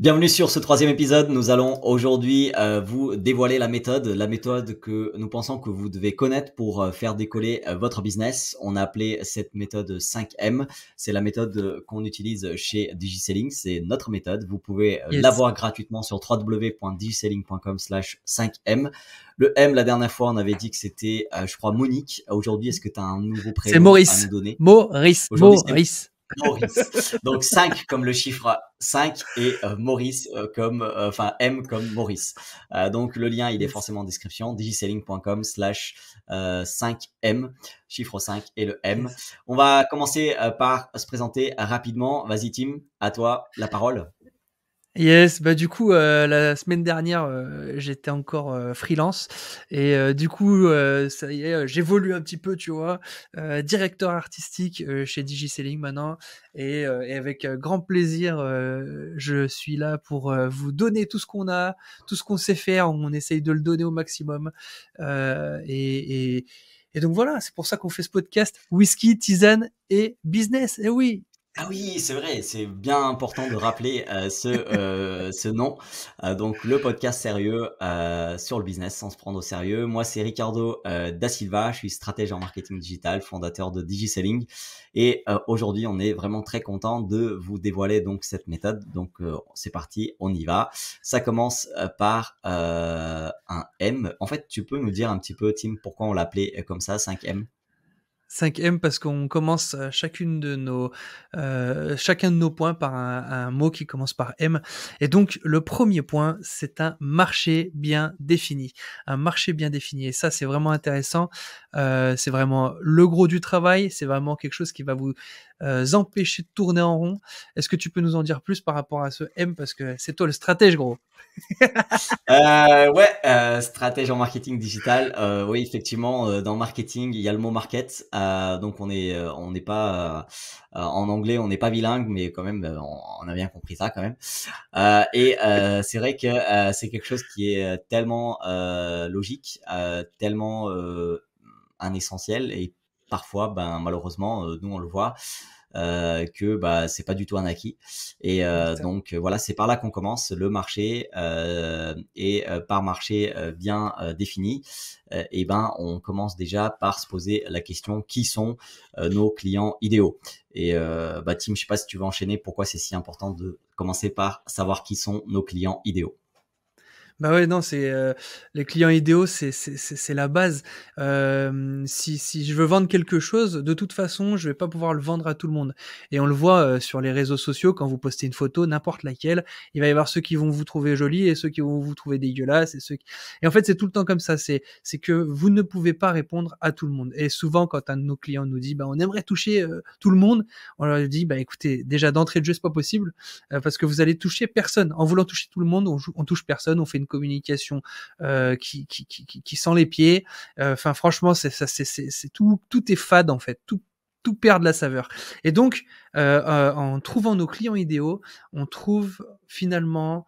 Bienvenue sur ce troisième épisode. Nous allons aujourd'hui vous dévoiler la méthode que nous pensons que vous devez connaître pour faire décoller votre business. On a appelé cette méthode 5M. C'est la méthode qu'on utilise chez DigiSelling. C'est notre méthode. Vous pouvez Yes. l'avoir gratuitement sur www.digiselling.com/5M. Le M, la dernière fois, on avait dit que c'était, je crois, Monique. Aujourd'hui, est-ce que tu as un nouveau C'est prénom à nous Maurice. donner? Maurice. Aujourd'hui, c'est Maurice. Maurice. Donc 5 comme le chiffre 5 et Maurice comme, enfin M comme Maurice. Donc le lien, il est Yes. forcément en description, digiselling.com/5M, chiffre 5 et le M. Yes. On va commencer par se présenter rapidement. Vas-y Tim, à toi la parole. Yes, bah du coup, la semaine dernière, j'étais encore freelance et du coup, ça y est, j'évolue un petit peu, tu vois, directeur artistique chez DigiSelling maintenant et avec grand plaisir, je suis là pour vous donner tout ce qu'on a, tout ce qu'on sait faire. On essaye de le donner au maximum, et donc voilà, c'est pour ça qu'on fait ce podcast whisky, tisane et business. Et oui. Ah oui, c'est vrai, c'est bien important de rappeler ce nom. Donc le podcast sérieux sur le business sans se prendre au sérieux. Moi, c'est Ricardo Da Silva, je suis stratège en marketing digital, fondateur de DigiSelling. Et aujourd'hui, on est vraiment très content de vous dévoiler donc cette méthode. Donc c'est parti, on y va. Ça commence par un M. En fait, tu peux nous dire un petit peu, Tim, pourquoi on l'appelait comme ça, 5M? 5M parce qu'on commence chacun de nos points par un mot qui commence par M. Et donc, le premier point, c'est un marché bien défini. Un marché bien défini. Et ça, c'est vraiment intéressant. C'est vraiment le gros du travail. C'est vraiment quelque chose qui va vous empêcher de tourner en rond. Est-ce que tu peux nous en dire plus par rapport à ce M? Parce que c'est toi le stratège, gros. Ouais, stratège en marketing digital. Oui, effectivement, dans le marketing, il y a le mot market. Donc on n'est pas en anglais, on n'est pas bilingue, mais quand même, on a bien compris ça quand même. C'est vrai que c'est quelque chose qui est tellement logique, tellement un essentiel, et parfois, ben malheureusement, nous on le voit que bah c'est pas du tout un acquis. Et voilà, c'est par là qu'on commence le marché, et par marché bien défini, et ben on commence déjà par se poser la question qui sont nos clients idéaux. Et bah Tim, je sais pas si tu veux enchaîner, pourquoi c'est si important de commencer par savoir qui sont nos clients idéaux. Bah ouais, non, c'est les clients idéaux, c'est la base. Si je veux vendre quelque chose, de toute façon, je vais pas pouvoir le vendre à tout le monde. Et on le voit sur les réseaux sociaux, quand vous postez une photo, n'importe laquelle, il va y avoir ceux qui vont vous trouver jolie et ceux qui vont vous trouver dégueulasse et en fait, c'est tout le temps comme ça. C'est que vous ne pouvez pas répondre à tout le monde. Et souvent, quand un de nos clients nous dit, bah, on aimerait toucher tout le monde, on leur dit, bah, écoutez, déjà d'entrée de jeu, c'est pas possible parce que vous allez toucher personne. En voulant toucher tout le monde, on touche personne, on fait une communication qui sent les pieds. Enfin, franchement, c'est tout est fade en fait, tout perd de la saveur. Et donc, en trouvant nos clients idéaux, on trouve finalement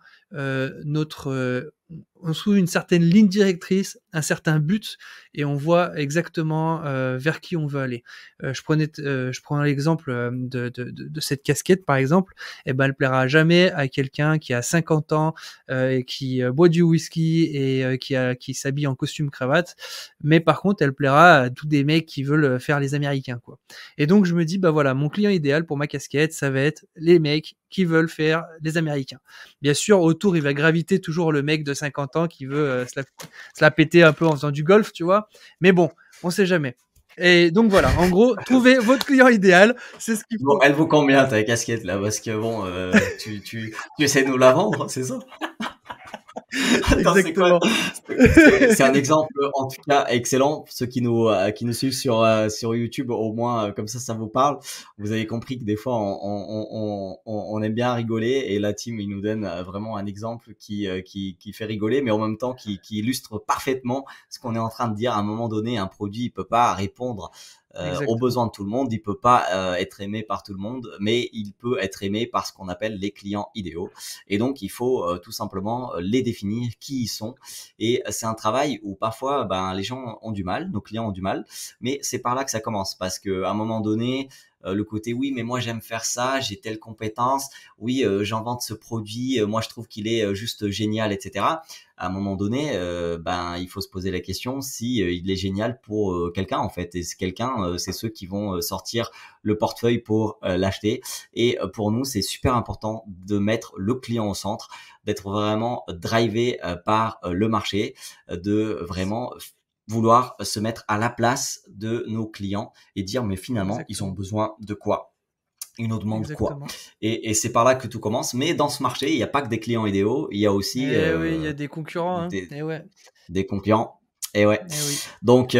on trouve une certaine ligne directrice, un certain but, et on voit exactement vers qui on veut aller. Je prends l'exemple de cette casquette, par exemple. Eh ben, elle plaira jamais à quelqu'un qui a 50 ans, et qui boit du whisky et qui s'habille en costume cravate. Mais par contre, elle plaira à tous des mecs qui veulent faire les Américains, quoi. Et donc, je me dis, bah voilà, mon client idéal pour ma casquette, ça va être les mecs qui veulent faire les Américains. Bien sûr, autour, il va graviter toujours le mec de 50 ans qui veut se la péter un peu en faisant du golf, tu vois. Mais bon, on sait jamais. Et donc voilà, en gros, trouvez votre client idéal, c'est ce qu'il Bon, faut. elle vaut combien ta casquette là? Parce que bon, tu essaies de nous la vendre, c'est ça? Attends, c'est quoi? Exactement. C'est un exemple en tout cas excellent pour ceux qui nous suivent sur YouTube, au moins comme ça vous parle. Vous avez compris que des fois on aime bien rigoler, et la team il nous donne vraiment un exemple qui fait rigoler, mais en même temps qui illustre parfaitement ce qu'on est en train de dire. À un moment donné, un produit il peut pas répondre aux Exactement. besoins de tout le monde, il peut pas être aimé par tout le monde, mais il peut être aimé par ce qu'on appelle les clients idéaux. Et donc il faut tout simplement les définir, qui ils sont. Et c'est un travail où parfois ben les gens ont du mal, nos clients ont du mal, mais c'est par là que ça commence, parce que à un moment donné le côté oui, mais moi j'aime faire ça, j'ai telle compétence, oui, j'en vends ce produit, moi je trouve qu'il est juste génial, etc. À un moment donné, ben il faut se poser la question si il est génial pour quelqu'un en fait. Et quelqu'un, c'est ceux qui vont sortir le portefeuille pour l'acheter. Et pour nous, c'est super important de mettre le client au centre, d'être vraiment drivé par le marché, de vraiment vouloir se mettre à la place de nos clients et dire mais finalement ils ont Exactement, besoin de quoi, ils nous demandent quoi. exactement. Et c'est par là que tout commence. Mais dans ce marché, il n'y a pas que des clients idéaux, il y a aussi Eh oui, il y a des concurrents, hein. des, Eh ouais, des concurrents. Et ouais. eh oui. Donc, vous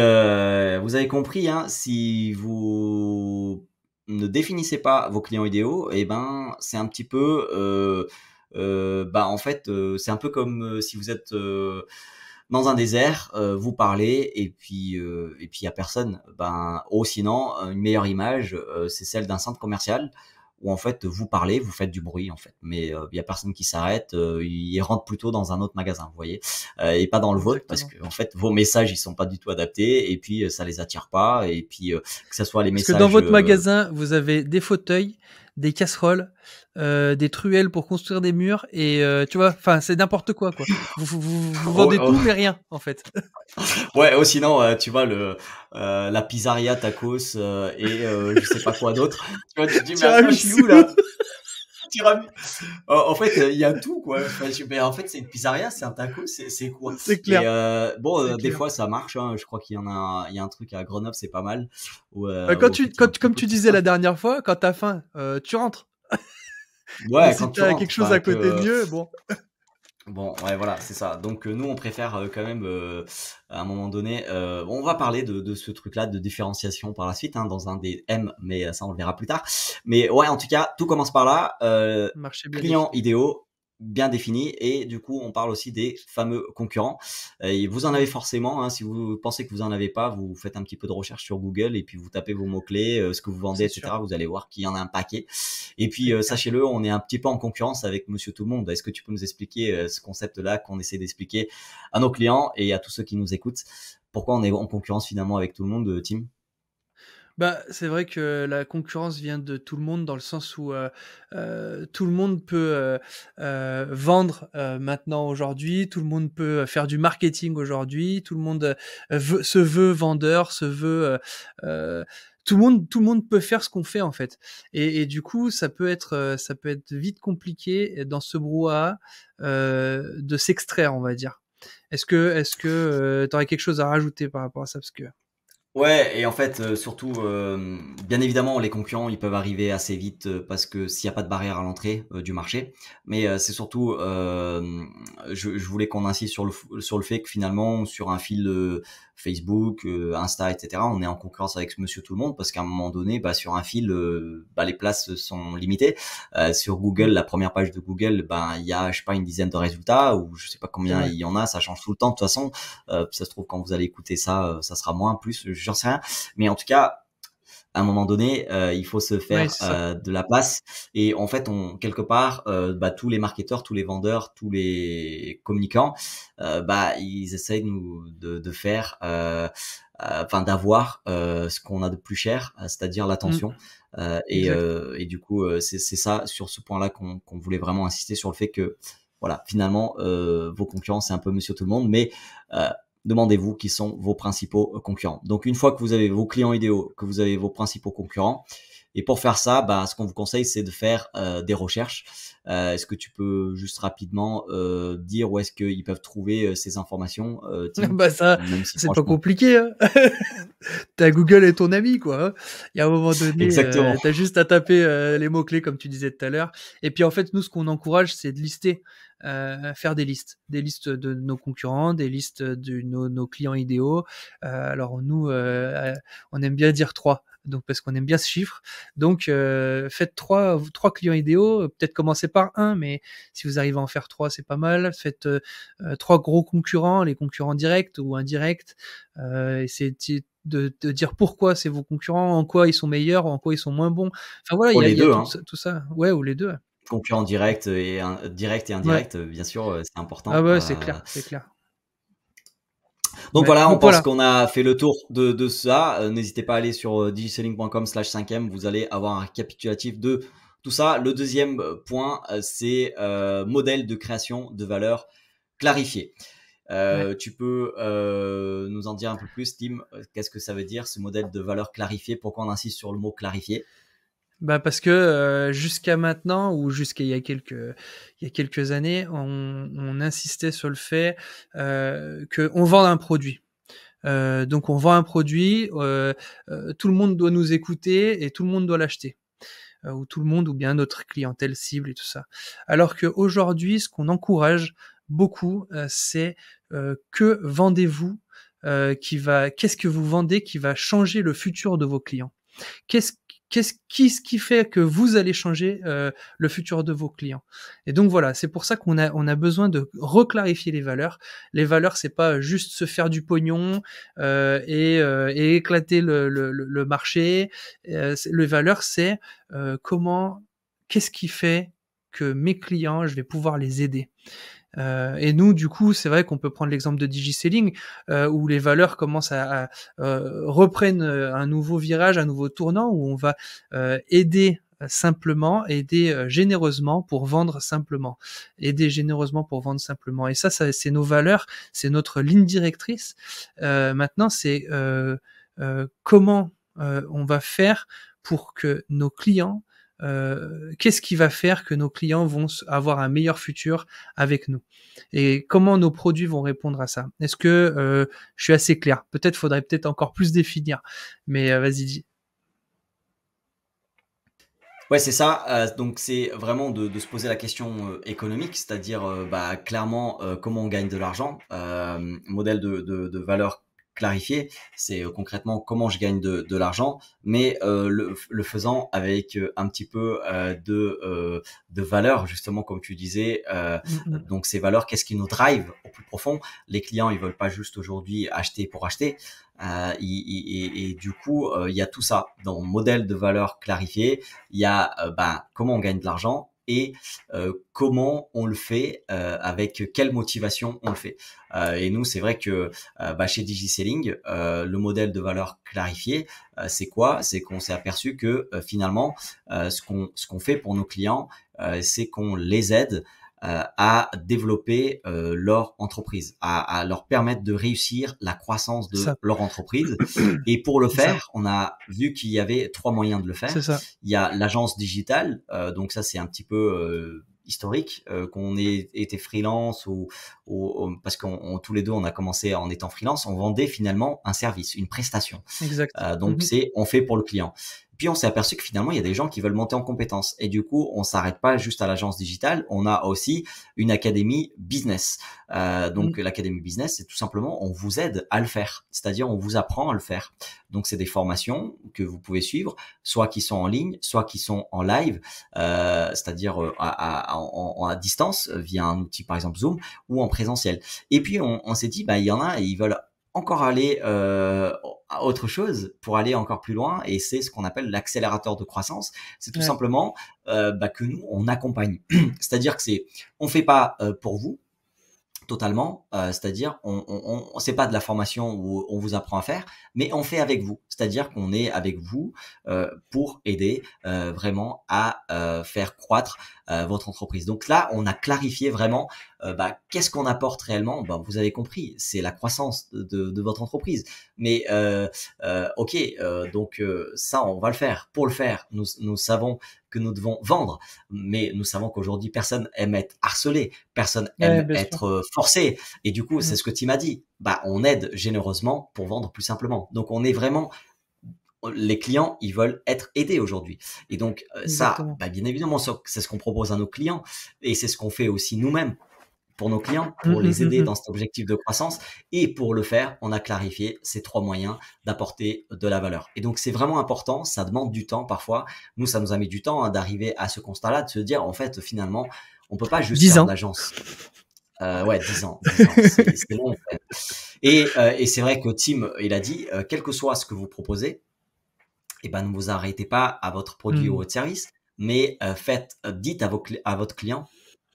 avez compris, hein, si vous ne définissez pas vos clients idéaux, et ben, c'est un petit peu, bah, en fait, c'est un peu comme si vous êtes dans un désert, vous parlez et puis il y a personne. Ben, ou sinon, une meilleure image, c'est celle d'un centre commercial où en fait vous parlez, vous faites du bruit en fait, mais il y a personne qui s'arrête, ils rentrent plutôt dans un autre magasin, vous voyez, et pas dans le vôtre parce Exactement. que en fait vos messages ils sont pas du tout adaptés et puis ça les attire pas et puis que ça soit les Parce que dans messages, votre magasin, vous avez des fauteuils, des casseroles, des truelles pour construire des murs et tu vois, enfin c'est n'importe quoi quoi. Vous oh, vendez oh, tout mais rien en fait. ouais, oh, sinon tu vois le la pizzeria tacos et je sais pas quoi d'autre. Tu vois, tu te dis mais attends, je suis où Tiramisu. là? Tiramisu. En fait, il y a tout quoi. Enfin, mais en fait, c'est une pizzeria, c'est un taco, c'est quoi? C'est Et clair, bon, c'est des clair. fois ça marche. Hein, je crois qu'il y en a, il y a un truc à Grenoble, c'est pas mal, Bah, où en fait il y a un petit comme peu tu tout disais ça. la dernière fois, quand t'as faim, tu rentres. Et Ouais, si quand tu t'as quelque rentres, chose enfin à côté de que mieux, bon. bon, ouais, voilà, c'est ça. Donc nous, on préfère quand même, à un moment donné, on va parler de ce truc-là de différenciation par la suite, hein, dans un des M, mais ça, on le verra plus tard. Mais ouais, en tout cas, tout commence par là. Marché bien Clients défini. idéaux, bien définis, et du coup, on parle aussi des fameux concurrents. Et vous en avez Mmh. que hein. Si vous pensez que vous en avez pas, vous faites un petit peu de recherche sur Google et puis vous tapez vos mots-clés, ce que vous vendez, C'est sûr, etc. Vous allez voir qu'il y en a un paquet. Et puis, c'est clair. sachez-le, on est un petit peu en concurrence avec Monsieur Tout le Monde. Est-ce que tu peux nous expliquer ce concept-là qu'on essaie d'expliquer à nos clients et à tous ceux qui nous écoutent? Pourquoi on est en concurrence finalement avec tout le monde, Tim? Bah, c'est vrai que la concurrence vient de tout le monde dans le sens où, tout le monde peut, vendre, maintenant aujourd'hui, tout le monde peut faire du marketing aujourd'hui, tout le monde, se veut vendeur, se veut, tout le monde peut faire ce qu'on fait en fait et du coup ça peut être vite compliqué dans ce brouhaha, de s'extraire, on va dire. Est-ce que, tu aurais quelque chose à rajouter par rapport à ça? Parce que Ouais, et en fait, surtout, bien évidemment, les concurrents, ils peuvent arriver assez vite, parce que s'il y a pas de barrière à l'entrée, du marché. Mais, c'est surtout, je voulais qu'on insiste sur le fait que finalement, sur un fil, Facebook, Insta et cetera, on est en concurrence avec Monsieur Tout le Monde parce qu'à un moment donné, bah, sur un fil, bah, les places sont limitées. Sur Google, mmh, la première page de Google, ben, il y a, je sais pas, une dizaine de résultats ou je sais pas c'est combien vrai. il y en a, ça change tout le temps de toute façon. Ça se trouve quand vous allez écouter ça, ça sera moins, plus, j'en sais rien. Mais en tout cas, à un moment donné, il faut se Ouais, faire c'est ça. de la place. Et en fait, on quelque part, bah, tous les marketeurs, tous les vendeurs, tous les communicants, bah, ils essayent de faire, enfin d'avoir ce qu'on a de plus cher, c'est-à-dire Mmh, l'attention. exact. Et du coup, c'est ça sur ce point-là qu'on voulait vraiment insister sur le fait que voilà, finalement, vos concurrents, c'est un peu Monsieur Tout le Monde, mais euh, demandez-vous qui sont vos principaux concurrents. Donc une fois que vous avez vos clients idéaux, que vous avez vos principaux concurrents, et pour faire ça, bah, ce qu'on vous conseille, c'est de faire des recherches. Est-ce que tu peux juste rapidement dire où est-ce qu'ils peuvent trouver ces informations, Tim? Bah ça, Même si c'est pas franchement. compliqué, hein. Tu Google est ton ami, quoi, hein. Il y a un moment donné, Exactement. tu juste à taper, les mots-clés comme tu disais tout à l'heure et puis, en fait, nous, ce qu'on encourage, c'est de lister, faire des listes. Des listes de nos concurrents, des listes de nos clients idéaux. Alors nous, on aime bien dire 3, donc parce qu'on aime bien ce chiffre. Donc faites trois clients idéaux, peut-être commencer par un, mais si vous arrivez à en faire 3, c'est pas mal. Faites, 3 gros concurrents, les concurrents directs ou indirects. Essayez de dire pourquoi c'est vos concurrents, en quoi ils sont meilleurs, en quoi ils sont moins bons. Enfin voilà, Pour les il y a deux, hein. tout ça. Ouais, ou les deux. Ouais. Concurrents directs et direct et Ouais. indirect, bien sûr, c'est Ah important. ouais, c'est clair, c'est clair. Donc Ouais, voilà, on donc pense voilà. qu'on a fait le tour de ça. N'hésitez pas à aller sur digiselling.com/5e. Vous allez avoir un récapitulatif de tout ça. Le deuxième point, c'est modèle de création de valeur clarifié. Ouais. Tu peux nous en dire un peu plus, Tim? Qu'est-ce que ça veut dire, ce modèle de valeur clarifié? Pourquoi on insiste sur le mot clarifié? Bah parce que jusqu'à maintenant ou jusqu'à il y a quelques années, on insistait sur le fait qu'on vend un produit. Donc on vend un produit, tout le monde doit nous écouter et tout le monde doit l'acheter. Ou tout le monde ou bien notre clientèle cible et tout ça. Alors qu'aujourd'hui, ce qu'on encourage beaucoup, c'est que vendez-vous qu'est-ce que vous vendez qui va changer le futur de vos clients? Qu'est-ce ce qui fait que vous allez changer le futur de vos clients? Et donc voilà, c'est pour ça qu'on a besoin de reclarifier les valeurs. Les valeurs, c'est pas juste se faire du pognon et éclater le marché. Les valeurs, c'est comment, qu'est-ce qui fait que mes clients, je vais pouvoir les aider. Et nous, du coup, c'est vrai qu'on peut prendre l'exemple de Digiselling, où les valeurs commencent reprennent un nouveau virage, un nouveau tournant, où on va aider simplement, aider généreusement pour vendre simplement, aider généreusement pour vendre simplement. Et ça c'est nos valeurs, c'est notre ligne directrice. Maintenant, c'est comment on va faire pour que nos clients qu'est-ce qui va faire que nos clients vont avoir un meilleur futur avec nous et comment nos produits vont répondre à ça. Est-ce que je suis assez clair? Peut-être faudrait peut-être encore plus définir, mais vas-y, dis. Ouais, c'est ça. Donc c'est vraiment de se poser la question économique, c'est-à-dire bah, clairement comment on gagne de l'argent. Modèle de valeur clarifié, c'est concrètement comment je gagne de l'argent, mais le faisant avec un petit peu de valeur, justement comme tu disais. Mm, Donc ces valeurs, qu'est-ce qui nous drive au plus profond? Les clients, ils veulent pas juste aujourd'hui acheter pour acheter. Et du coup, il y a tout ça dans le modèle de valeur clarifié. Il y a bah, comment on gagne de l'argent et comment on le fait, avec quelle motivation on le fait. Et nous, c'est vrai que bah, chez Digiselling, le modèle de valeur clarifié, c'est quoi? C'est qu'on s'est aperçu que finalement, ce qu'on fait pour nos clients, c'est qu'on les aide à développer leur entreprise, à leur permettre de réussir la croissance c'est ça, de leur entreprise. Et pour le c'est ça, faire, on a vu qu'il y avait trois moyens de le c'est faire. ça. Il y a l'agence digitale, donc ça c'est un petit peu historique, qu'on ait été freelance parce qu'on tous les deux on a commencé en étant freelance, on vendait finalement un service, une prestation. Exact. Donc c'est on fait pour le client. Puis on s'est aperçu que finalement il y a des gens qui veulent monter en compétences et du coup on s'arrête pas juste à l'agence digitale, on a aussi une académie business. Donc Mm. l'académie business c'est tout simplement on vous aide à le faire, c'est-à-dire on vous apprend à le faire. Donc c'est des formations que vous pouvez suivre, soit qui sont en ligne, soit qui sont en live, c'est-à-dire à distance via un outil par exemple Zoom ou en présentiel. Et puis on s'est dit bah il y en a ils veulent encore aller à autre chose pour aller encore plus loin et c'est ce qu'on appelle l'accélérateur de croissance. C'est tout Ouais. simplement bah, que nous on accompagne. C'est-à-dire que on fait pas pour vous totalement, c'est-à-dire c'est pas de la formation où on vous apprend à faire, mais on fait avec vous. C'est-à-dire qu'on est avec vous pour aider vraiment à faire croître votre entreprise. Donc là, on a clarifié vraiment bah, qu'est-ce qu'on apporte réellement. Bah, vous avez compris, c'est la croissance de votre entreprise. Mais ok, donc ça, on va le faire. Pour le faire, nous savons que nous devons vendre, mais nous savons qu'aujourd'hui, personne aime être harcelé, personne Ouais, aime bien sûr. être forcé. Et du coup, Mm. c'est ce que tu m'as dit. Bah, on aide généreusement pour vendre plus simplement. Donc, on est vraiment les clients, ils veulent être aidés aujourd'hui. Et donc, ça, Exactement. bah, bien évidemment, c'est ce qu'on propose à nos clients et c'est ce qu'on fait aussi nous-mêmes pour nos clients, Mm, pour mm, les mm, aider mm. dans cet objectif de croissance. Et pour le faire, on a clarifié ces trois moyens d'apporter de la valeur. Et donc, c'est vraiment important. Ça demande du temps parfois. Nous, ça nous a mis du temps hein, d'arriver à ce constat-là, de se dire, en fait, finalement, on peut pas juste 10 faire de ans. l'agence. Ouais, 10 ans, c'est long. Et c'est vrai que Tim, il a dit, quel que soit ce que vous proposez, eh ben, ne vous arrêtez pas à votre produit ou Mm. votre service, mais dites à votre client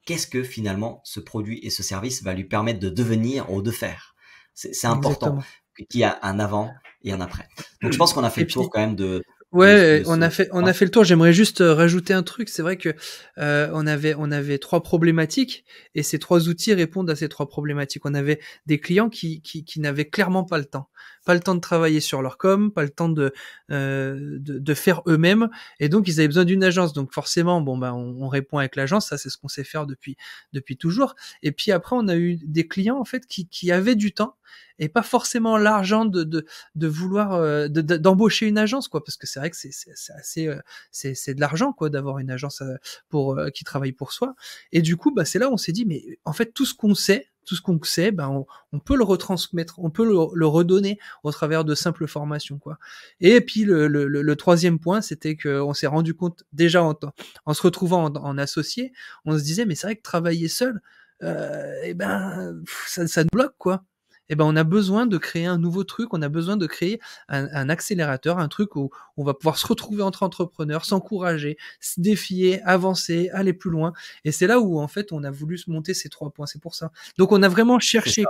qu'est-ce que finalement ce produit et ce service va lui permettre de devenir ou de faire. C'est important exactement. qu'il y a un avant et un après. Donc je pense qu'on a fait Et le tour puis quand même de ouais, ce. on Ouais. a fait le tour. J'aimerais juste rajouter un truc. C'est vrai que on avait trois problématiques et ces trois outils répondent à ces trois problématiques. On avait des clients qui n'avaient clairement pas le temps de travailler sur leur com, pas le temps de faire eux-mêmes, et donc ils avaient besoin d'une agence. Donc forcément, bon ben on répond avec l'agence. Ça c'est ce qu'on sait faire depuis toujours. Et puis après, on a eu des clients en fait qui avaient du temps et pas forcément l'argent de vouloir d'embaucher une agence, quoi, parce que c'est vrai que c'est assez c'est de l'argent, quoi, d'avoir une agence pour qui travaille pour soi. Et du coup, bah c'est là où on s'est dit, mais en fait tout ce qu'on sait, ben on peut le retransmettre, on peut le redonner au travers de simples formations, quoi. Et puis le troisième point, c'était que on s'est rendu compte déjà en se retrouvant en associé, on se disait, mais c'est vrai que travailler seul, et ben ça nous bloque, quoi. Eh ben, on a besoin de créer un nouveau truc, on a besoin de créer un accélérateur, un truc où on va pouvoir se retrouver entre entrepreneurs, s'encourager, se défier, avancer, aller plus loin. Et c'est là où, en fait, on a voulu se monter ces trois points. C'est pour ça. Donc, on a vraiment C'est ça. cherché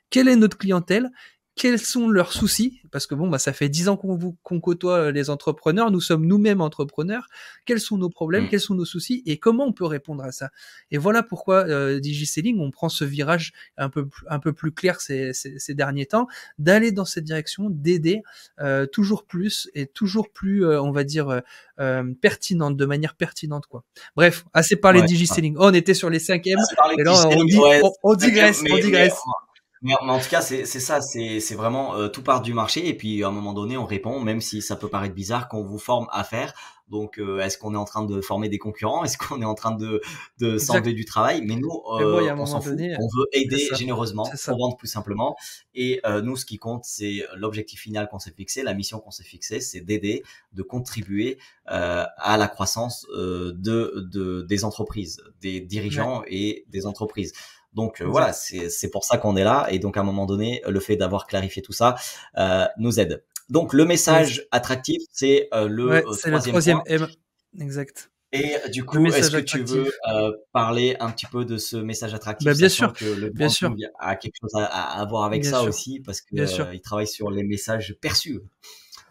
quelle est notre clientèle, quels sont leurs soucis, parce que bon, bah, ça fait 10 ans qu'on côtoie les entrepreneurs, nous sommes nous-mêmes entrepreneurs, quels sont nos problèmes, Mmh. quels sont nos soucis, et comment on peut répondre à ça. Et voilà pourquoi DigiSelling, on prend ce virage un peu plus clair ces derniers temps, d'aller dans cette direction, d'aider toujours plus et toujours plus, on va dire, pertinente, de manière pertinente, quoi. Bref, assez parlé de Ouais, ouais. DigiSelling. Oh, on était sur les 5M, C'est parler et de là, digitalising, ouais, on c'est 5e, digresse, on digresse. mais en tout cas, c'est ça, c'est vraiment, tout part du marché et puis à un moment donné, on répond, même si ça peut paraître bizarre, qu'on vous forme à faire. Donc, est-ce qu'on est en train de former des concurrents? Est-ce qu'on est en train de Exact. s'enlever du travail? Mais nous, Mais bon, il y a un on moment s'en fout. donné, On veut c'est aider ça, c'est généreusement ça. pour vendre plus simplement et nous, ce qui compte, c'est l'objectif final qu'on s'est fixé, la mission qu'on s'est fixée, c'est d'aider, de contribuer, à la croissance, des entreprises, des Ouais. dirigeants et des entreprises. Donc voilà, Exact. c'est pour ça qu'on est là et donc à un moment donné, le fait d'avoir clarifié tout ça, nous aide. Donc le Yes. message attractif, c'est, le, Ouais, c'est le 3e point troisième M. Exact. et du Le coup, est-ce message que tu veux, attractif. parler un petit peu de ce message attractif, Bah, sachant que le bien sûr, branding a quelque chose à voir avec bien ça sûr, aussi parce que, bien sûr. il travaille sur les messages perçus?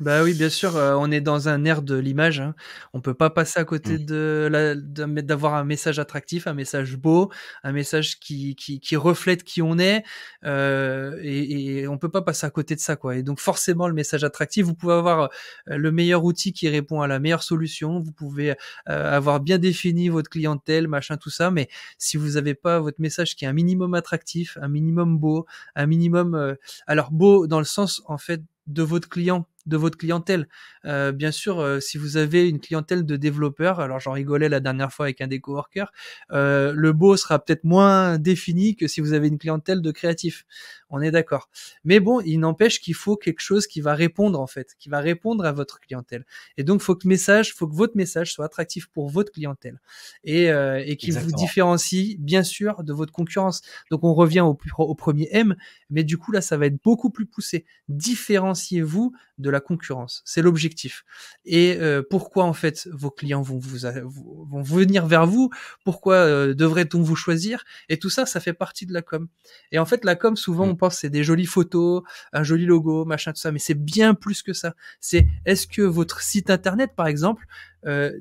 Bah oui, bien sûr, on est dans un ère de l'image, hein. On peut pas passer à côté Mmh, d'avoir un message attractif, un message beau, un message qui reflète qui on est, et on peut pas passer à côté de ça, quoi. Et donc forcément le message attractif, vous pouvez avoir, le meilleur outil qui répond à la meilleure solution, vous pouvez, avoir bien défini votre clientèle, machin, tout ça, mais si vous avez pas votre message qui est un minimum attractif, un minimum beau, un minimum, alors beau dans le sens, en fait, de votre client, de votre clientèle. Bien sûr, si vous avez une clientèle de développeurs, alors j'en rigolais la dernière fois avec un des coworkers, le beau sera peut-être moins défini que si vous avez une clientèle de créatifs. On est d'accord. Mais bon, il n'empêche qu'il faut quelque chose qui va répondre, en fait, qui va répondre à votre clientèle. Et donc, faut que votre message soit attractif pour votre clientèle et qu'il vous exactement. différencie, bien sûr, de votre concurrence. Donc, on revient au premier M, mais du coup, là, ça va être beaucoup plus poussé. Différenciez-vous de la concurrence. C'est l'objectif. Et pourquoi en fait vos clients vont venir vers vous? Pourquoi devrait-on vous choisir? Et tout ça, ça fait partie de la com. Et en fait, la com, souvent, Mmh. on pense que c'est des jolies photos, un joli logo, machin, tout ça, mais c'est bien plus que ça. C'est est-ce que votre site internet, par exemple, euh,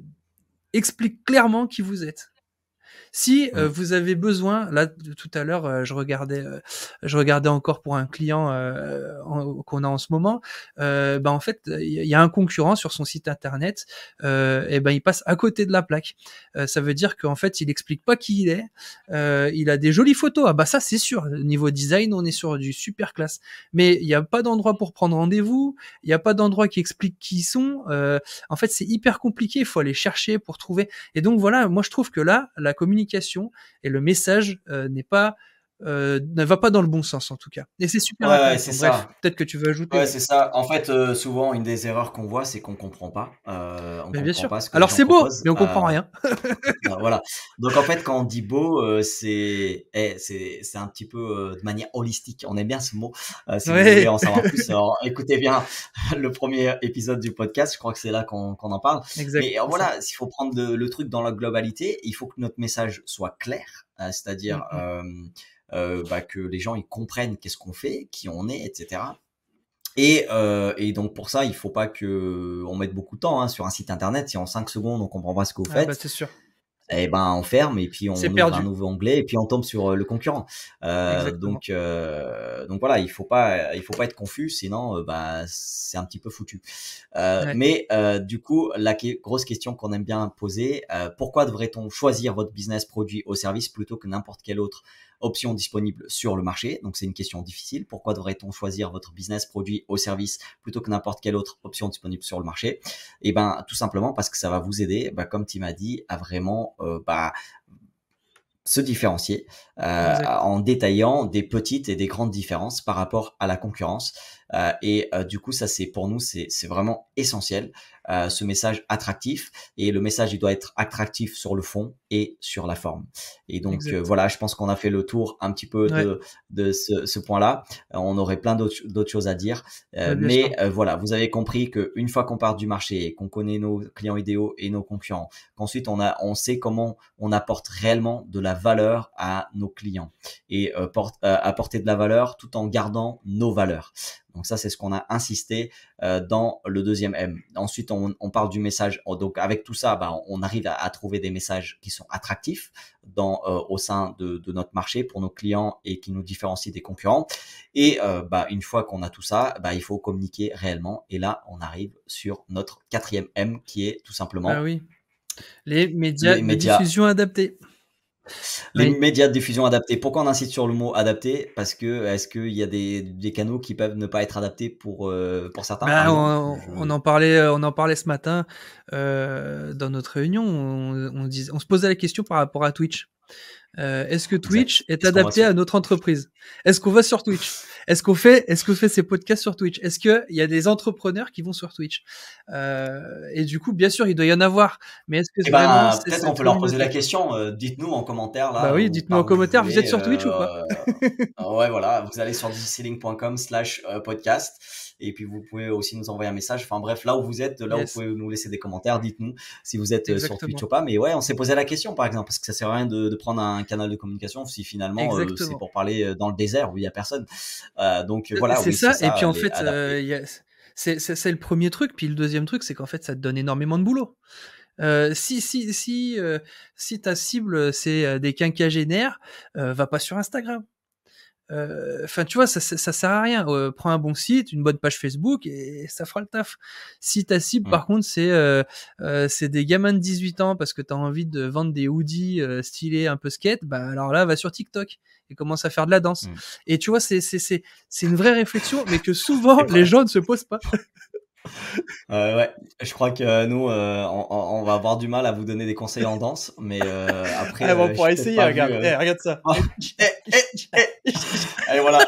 explique clairement qui vous êtes? Si Mmh. vous avez besoin, là tout à l'heure, je regardais encore pour un client qu'on a en ce moment. En fait, il y a un concurrent sur son site internet. Et ben, il passe à côté de la plaque. Ça veut dire qu'en fait, il explique pas qui il est. Il a des jolies photos. Ah bah ça, c'est sûr. Niveau design, on est sur du super classe. Mais il n'y a pas d'endroit pour prendre rendez-vous. Il n'y a pas d'endroit qui explique qui ils sont. En fait, c'est hyper compliqué. Il faut aller chercher pour trouver. Et donc voilà, moi je trouve que là, la communication et le message ne va pas dans le bon sens en tout cas. Et c'est super Ouais, ouais, c'est intéressant. Bref, ça. peut-être que tu veux ajouter, Ouais, ouais. c'est ça. En fait, souvent, une des erreurs qu'on voit, c'est qu'on comprend pas. On Mais bien comprend sûr. pas ce que les Alors gens c'est beau, proposent. mais on comprend rien. ça, voilà. Donc en fait, quand on dit beau, c'est un petit peu de manière holistique. On aime bien ce mot. Si vous voulez Ouais, en savoir plus, alors écoutez bien le premier épisode du podcast. Je crois que c'est là qu'on en parle. exact, Mais c'est ça. voilà, s'il faut prendre le truc dans la globalité, il faut que notre message soit clair, c'est-à-dire Mmh. que les gens ils comprennent qu'est-ce qu'on fait, qui on est, etc. Et donc pour ça, il faut pas que on mette beaucoup de temps, hein, sur un site internet. Si en 5 secondes on comprend pas ce que vous Ah bah, faites, c'est sûr. eh ben, on ferme et puis on C'est ouvre un perdu. nouveau onglet et puis on tombe sur, le concurrent. Exactement. Donc voilà, il faut pas être confus, sinon, c'est un petit peu foutu. Ouais. Du coup, la grosse question qu'on aime bien poser, pourquoi devrait-on choisir votre business, produit ou service plutôt que n'importe quelle autre option disponible sur le marché? Donc c'est une question difficile. Pourquoi devrait-on choisir votre business, produit ou service plutôt que n'importe quelle autre option disponible sur le marché? Et ben, tout simplement parce que ça va vous aider, comme tu m'as dit, à vraiment se différencier Exact. en détaillant des petites et des grandes différences par rapport à la concurrence. Du coup, ça c'est pour nous, c'est vraiment essentiel, ce message attractif. Et le message, il doit être attractif sur le fond et sur la forme. Et donc Exact. voilà, je pense qu'on a fait le tour un petit peu Ouais. de ce point-là. On aurait plein d'autres choses à dire, Ouais, bien sûr. voilà, vous avez compris qu'une fois qu'on part du marché et qu'on connaît nos clients idéaux et nos concurrents, qu'ensuite on sait comment on apporte réellement de la valeur à nos clients et apporter de la valeur tout en gardant nos valeurs. Donc ça, c'est ce qu'on a insisté dans le deuxième M. Ensuite, on parle du message. Donc avec tout ça, on arrive à trouver des messages qui sont attractifs au sein de notre marché pour nos clients et qui nous différencient des concurrents. Et une fois qu'on a tout ça, il faut communiquer réellement. Et là, on arrive sur notre quatrième M qui est tout Bah simplement oui. Les médias les de médias. diffusion adaptés. Les Oui. médias de diffusion adaptés. Pourquoi on insiste sur le mot adapté? Parce que est-ce qu'il y a des canaux qui peuvent ne pas être adaptés pour certains, par Bah, exemple? on en parlait ce matin, dans notre réunion. On se posait la question par rapport à Twitch. Est-ce que Twitch Exact. est Est-ce qu'on va adapté sur à notre entreprise? Est-ce qu'on va sur Twitch? Est-ce qu'on fait ces podcasts sur Twitch? Est-ce qu'il y a des entrepreneurs qui vont sur Twitch? Et du coup, bien sûr, il doit y en avoir, mais est-ce que vraiment c'est peut-être on cette peut leur poser la communauté? question, dites-nous en commentaire Bah là, oui, ou dites-nous en par où vous commentaire, vous êtes voulez, sur Twitch ou pas? ouais voilà, vous allez sur digicilling.com/, podcast et puis vous pouvez aussi nous envoyer un message. Enfin bref, là où vous êtes, là vous Yes, pouvez nous laisser des commentaires, dites-nous si vous êtes, sur Twitch exactement, ou pas. Mais ouais, on s'est posé la question par exemple, parce que ça sert à rien de prendre un canal de communication si finalement, c'est exactement. pour parler, dans le désert où il y a personne. Voilà, C'est oui, c'est ça, et puis ça, en les fait, adaptés. il y a c'est le premier truc, puis le deuxième truc, c'est qu'en fait, ça te donne énormément de boulot. Si ta cible, c'est, des quinquagénaires, va pas sur Instagram. Enfin, tu vois, ça sert à rien. Prends un bon site, une bonne page Facebook et ça fera le taf. Si ta cible, Mmh, par contre, c'est des gamins de 18 ans parce que tu as envie de vendre des hoodies, stylés un peu skate, bah, alors là, va sur TikTok et commence à faire de la danse. mmh. Et tu vois, c'est une vraie réflexion, mais que souvent Et les pas gens ne se posent pas. Ouais, je crois que nous, on va avoir du mal à vous donner des conseils en danse, mais après, Ah bon, on je pourra suis peut-être essayer, pas vu. regarde. Regarde ça. Oh, eh, eh, eh. Allez, voilà.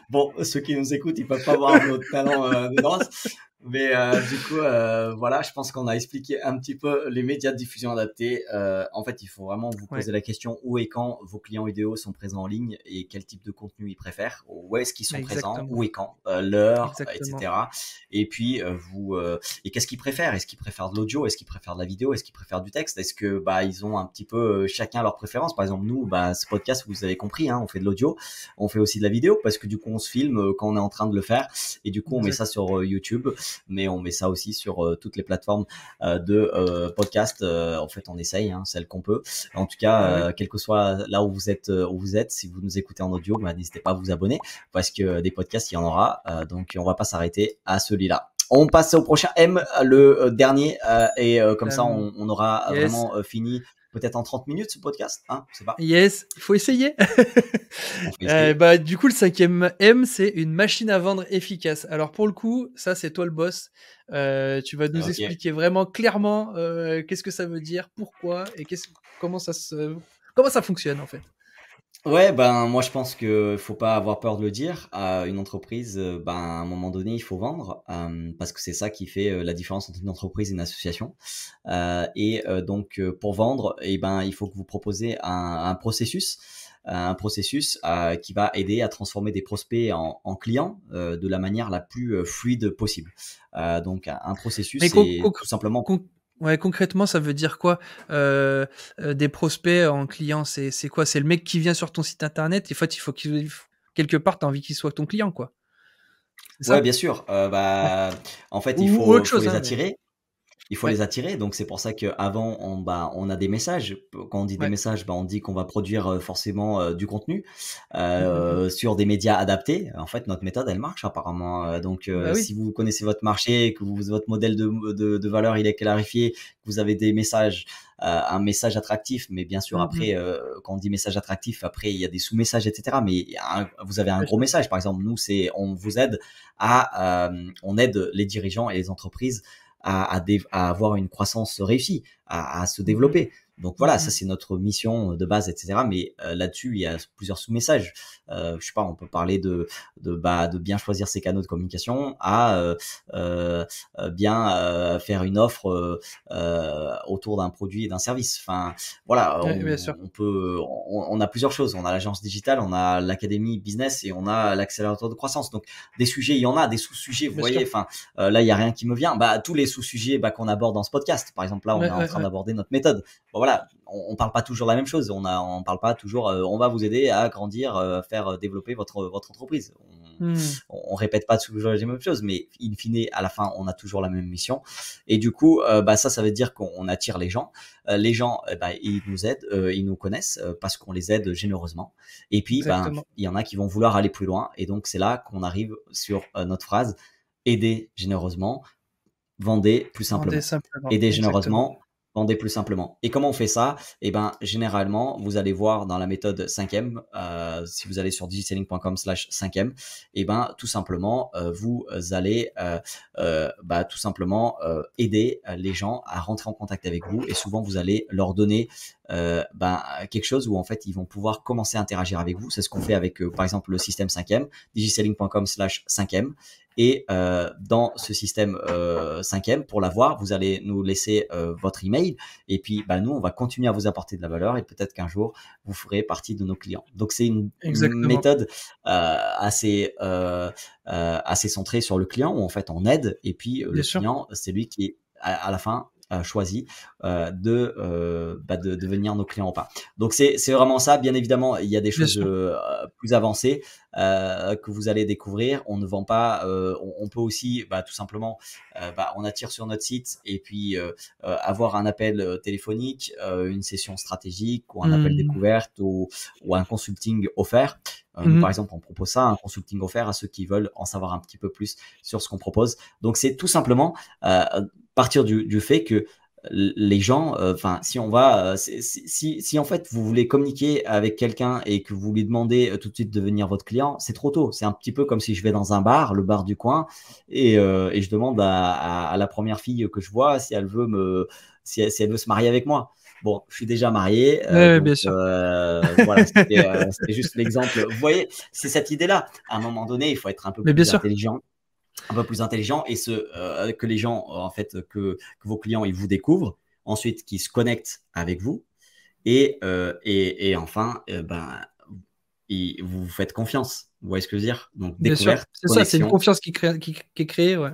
Bon, ceux qui nous écoutent, ils peuvent pas voir notre talent de danse, mais du coup, voilà, je pense qu'on a expliqué un petit peu les médias de diffusion adaptés. En fait, il faut vraiment vous Ouais, poser la question où et quand vos clients idéaux sont présents en ligne et quel type de contenu ils préfèrent, où est-ce qu'ils sont présents, exactement, où et quand, l'heure, exactement. etc. Et puis et qu'est-ce qu'ils préfèrent? Est-ce qu'ils préfèrent de l'audio? Est-ce qu'ils préfèrent de la vidéo? Est-ce qu'ils préfèrent du texte? Est-ce que ils ont un petit peu chacun leur préférence? Par exemple, nous, ce podcast, vous avez compris, hein, on fait de l'audio, on fait aussi de la vidéo parce que du coup, on se filme quand on est en train de le faire et du coup, on met Exact. ça sur YouTube, mais on met ça aussi sur toutes les plateformes de podcast. En fait, on essaye, hein, celles qu'on peut. En tout Bah oui. cas, quel que soit là où vous êtes, si vous nous écoutez en audio, n'hésitez pas à vous abonner parce que des podcasts, il y en aura. Donc, on va pas s'arrêter à celui-là. On passe au prochain M, le dernier, comme ça, Hem, on aura yes. vraiment fini peut-être en 30 minutes ce podcast, hein, je sais pas. Yes, il faut essayer. On fait essayer. Bah, du coup, le cinquième M, c'est une machine à vendre efficace. Alors pour le coup, ça, c'est toi le boss. Tu vas nous Ok. expliquer vraiment clairement, qu'est-ce que ça veut dire, pourquoi et comment ça fonctionne, en fait? Ouais, ben, moi je pense que faut pas avoir peur de le dire. Une entreprise, ben, à un moment donné, il faut vendre, parce que c'est ça qui fait, la différence entre une entreprise et une association. Donc, pour vendre et ben, il faut que vous proposez un processus, qui va aider à transformer des prospects en clients, de la manière la plus, fluide possible. Donc un processus, Mais c'est tout simplement. ouais, concrètement, ça veut dire quoi? Des prospects en client, c'est quoi? C'est le mec qui vient sur ton site internet et en fait, il faut qu'il quelque part, tu as envie qu'il soit ton client, quoi. C'est Ouais, ça? bien sûr, Ouais. bah, en fait, Ou autre faut chose, les hein, mais attirer. Il faut ouais, les attirer, donc c'est pour ça qu'avant on a des messages. Quand on dit des ouais. messages, bah, on dit qu'on va produire, forcément, du contenu, Mmh, mmh mh. sur des médias adaptés. En fait, notre méthode, elle marche apparemment, donc Bah oui. si vous connaissez votre marché, que votre modèle de valeur, il est clarifié, que vous avez des messages, un message attractif, mais bien sûr Mmh mh. après, quand on dit message attractif, après il y a des sous-messages et cetera, mais il y a vous avez un Bien gros sûr. message. Par exemple, nous, c'est on vous aide on aide les dirigeants et les entreprises à avoir une croissance réussie, à se Mmh mh. développer. Donc Mmh voilà, ça mh. c'est notre mission de base, etc. Mais là-dessus, il y a plusieurs sous-messages. Je sais pas, on peut parler de bien choisir ses canaux de communication à bien faire une offre autour d'un produit et d'un service. Enfin, voilà, Ouais, bien sûr. on a plusieurs choses. On a l'agence digitale, on a l'académie business et on a l'accélérateur de croissance. Donc des sujets, il y en a, des sous-sujets, vous Bien sûr. voyez. Enfin, là, il y a rien qui me vient. Bah, tous les sous-sujets qu'on aborde dans ce podcast. Par exemple, là, on est Ouais, en ouais, train ouais. d'aborder notre méthode. Bon, voilà, on parle pas toujours la même chose. On parle pas toujours. On va vous aider à grandir, faire développer votre entreprise. Mmh. On répète pas toujours les mêmes choses, mais in fine, à la fin, on a toujours la même mission. Et du coup, bah ça veut dire qu'on attire les gens. Les gens, bah, ils nous aident, ils nous connaissent parce qu'on les aide généreusement. Et puis, ben, Exactement. il y en a qui vont vouloir aller plus loin. Et donc, c'est là qu'on arrive sur notre phrase aider généreusement, vendez plus Vendez simplement. simplement. Aider Exactement. généreusement, vendez plus simplement. Et comment on fait ça? Eh ben, généralement, vous allez voir dans la méthode 5e, si vous allez sur digiselling.com/5e, eh ben, tout simplement, vous allez bah, tout simplement aider les gens à rentrer en contact avec vous. Et souvent, vous allez leur donner ben, quelque chose où en fait, ils vont pouvoir commencer à interagir avec vous. C'est ce qu'on fait avec, par exemple, le système 5e, digiselling.com/5e. Et dans ce système 5e, pour l'avoir, vous allez nous laisser votre email. Et puis, bah, nous, on va continuer à vous apporter de la valeur et peut-être qu'un jour, vous ferez partie de nos clients. Donc, c'est une Exactement. méthode assez centrée sur le client où en fait, on aide. Et puis, Bien le sûr. client, c'est lui qui, à la fin, choisit de devenir nos clients ou pas. Donc, c'est vraiment ça. Bien évidemment, il y a des Bien choses sûr. plus avancées que vous allez découvrir. On ne vend pas. On peut aussi, bah, tout simplement, on attire sur notre site et puis avoir un appel téléphonique, une session stratégique ou un appel Mmh. découverte ou un consulting offert. Nous, Mmh par mh. exemple, on propose ça, un consulting offert à ceux qui veulent en savoir un petit peu plus sur ce qu'on propose. Donc, c'est tout simplement partir du fait que les gens, enfin, si on va, si en fait vous voulez communiquer avec quelqu'un et que vous lui demandez tout de suite de devenir votre client, c'est trop tôt. C'est un petit peu comme si je vais dans un bar, le bar du coin, et je demande à la première fille que je vois si elle veut si elle veut se marier avec moi. Bon, je suis déjà marié, Ouais, ouais, donc bien sûr. voilà, c'était juste l'exemple. Vous voyez, c'est cette idée-là. À un moment donné, il faut être Mais bien sûr. un peu plus intelligent et que les gens, en fait, que vos clients, ils vous découvrent, ensuite qu'ils se connectent avec vous et enfin, ben, vous vous faites confiance. Vous voyez ce que je veux dire? Donc Bien sûr. découverte, C'est ça, c'est une connexion. confiance qui est créée, ouais.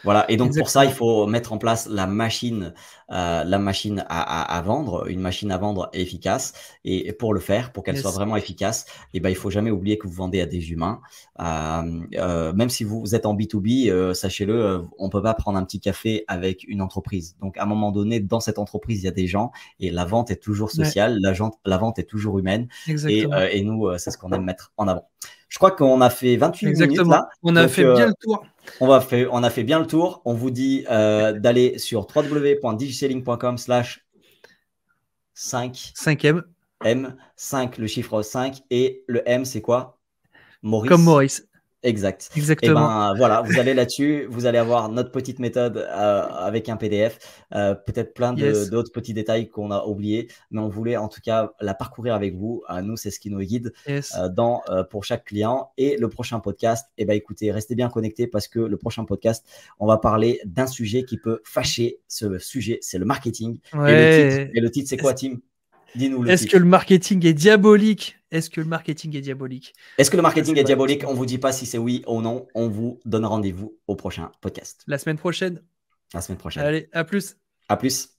Voilà, et donc pour ça, il Exactement. faut mettre en place la machine à vendre, une machine à vendre efficace. Et pour le faire, pour qu'elle soit Yes. vraiment efficace, et ben, il faut jamais oublier que vous vendez à des humains. Même si vous êtes en B2B, sachez-le, on peut pas prendre un petit café avec une entreprise. Donc à un moment donné, dans cette entreprise, il y a des gens et la vente est toujours Ouais, sociale, la vente est toujours humaine exactement. et nous, c'est ce qu'on aime mettre en avant. Je crois qu'on a fait 28 minutes Exactement. là, On a donc fait bien le tour. on a fait bien le tour. On vous dit d'aller sur www.digiselling.com/5M, 5e, 5, le chiffre 5, et le M, c'est quoi? comme Maurice, Maurice. Exact. Et Exactement. ben voilà, vous allez là-dessus, vous allez avoir notre petite méthode avec un PDF, peut-être plein Yes, d'autres petits détails qu'on a oubliés, mais on voulait en tout cas la parcourir avec vous. Nous, c'est ce qui nous guide yes. pour chaque client. Et le prochain podcast, eh ben écoutez, restez bien connectés parce que le prochain podcast, on va parler d'un sujet qui peut fâcher. Ce sujet, c'est le marketing. Ouais. Et le titre, c'est quoi, Tim? Dis-nous le Est-ce que titre. le marketing est diabolique? Est-ce que le marketing est diabolique? Est-ce que le Ça, marketing c'est est la diabolique? question. On vous dit pas si c'est oui ou non. On vous donne rendez-vous au prochain podcast. La semaine prochaine. La semaine prochaine. Allez, à plus. À plus.